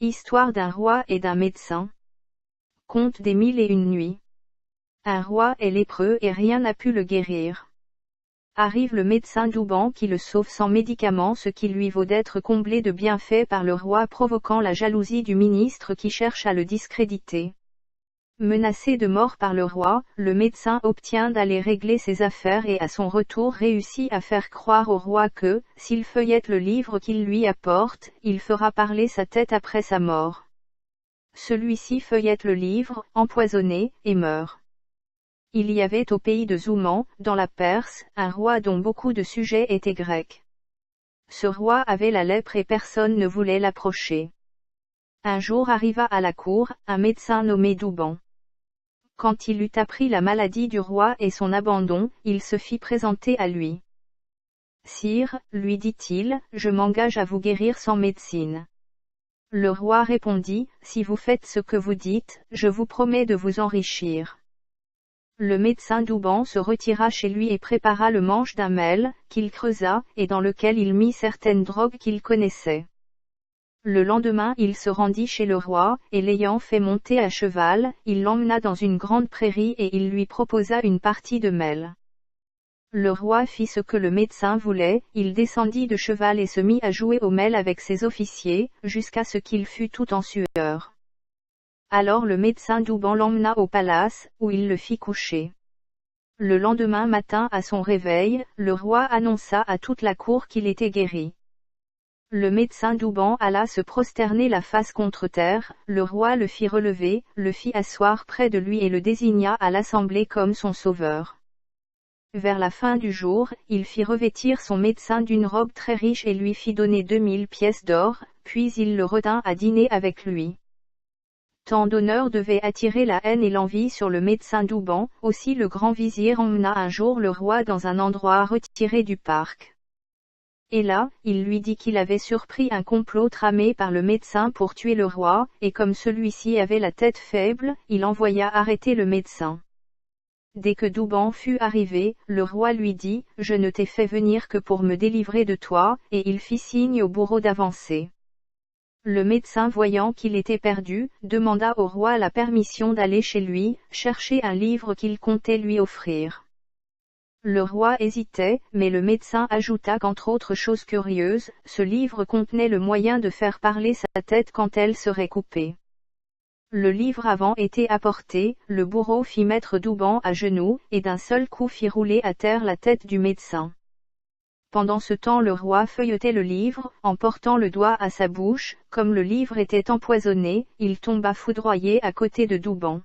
Histoire d'un roi et d'un médecin. Conte des 1001 nuits. Un roi est lépreux et rien n'a pu le guérir. Arrive le médecin Douban qui le sauve sans médicaments, ce qui lui vaut d'être comblé de bienfaits par le roi, provoquant la jalousie du ministre qui cherche à le discréditer. Menacé de mort par le roi, le médecin obtient d'aller régler ses affaires et à son retour réussit à faire croire au roi que, s'il feuillette le livre qu'il lui apporte, il fera parler sa tête après sa mort. Celui-ci feuillette le livre, empoisonné, et meurt. Il y avait au pays de Zouman, dans la Perse, un roi dont beaucoup de sujets étaient grecs. Ce roi avait la lèpre et personne ne voulait l'approcher. Un jour arriva à la cour, un médecin nommé Douban. Quand il eut appris la maladie du roi et son abandon, il se fit présenter à lui. « Sire, lui dit-il, je m'engage à vous guérir sans médecine. » Le roi répondit, « Si vous faites ce que vous dites, je vous promets de vous enrichir. » Le médecin Douban se retira chez lui et prépara le manche d'un mel, qu'il creusa, et dans lequel il mit certaines drogues qu'il connaissait. Le lendemain il se rendit chez le roi, et l'ayant fait monter à cheval, il l'emmena dans une grande prairie et il lui proposa une partie de mel. Le roi fit ce que le médecin voulait, il descendit de cheval et se mit à jouer au mel avec ses officiers, jusqu'à ce qu'il fût tout en sueur. Alors le médecin Douban l'emmena au palace, où il le fit coucher. Le lendemain matin à son réveil, le roi annonça à toute la cour qu'il était guéri. Le médecin Douban alla se prosterner la face contre terre, le roi le fit relever, le fit asseoir près de lui et le désigna à l'assemblée comme son sauveur. Vers la fin du jour, il fit revêtir son médecin d'une robe très riche et lui fit donner 2000 pièces d'or, puis il le retint à dîner avec lui. Tant d'honneur devait attirer la haine et l'envie sur le médecin Douban, aussi le grand vizir emmena un jour le roi dans un endroit retiré du parc. Et là, il lui dit qu'il avait surpris un complot tramé par le médecin pour tuer le roi, et comme celui-ci avait la tête faible, il envoya arrêter le médecin. Dès que Douban fut arrivé, le roi lui dit, « Je ne t'ai fait venir que pour me délivrer de toi », et il fit signe au bourreau d'avancer. Le médecin voyant qu'il était perdu, demanda au roi la permission d'aller chez lui, chercher un livre qu'il comptait lui offrir. Le roi hésitait, mais le médecin ajouta qu'entre autres choses curieuses, ce livre contenait le moyen de faire parler sa tête quand elle serait coupée. Le livre avant été apporté, le bourreau fit mettre Douban à genoux, et d'un seul coup fit rouler à terre la tête du médecin. Pendant ce temps le roi feuilletait le livre, en portant le doigt à sa bouche, comme le livre était empoisonné, il tomba foudroyé à côté de Douban.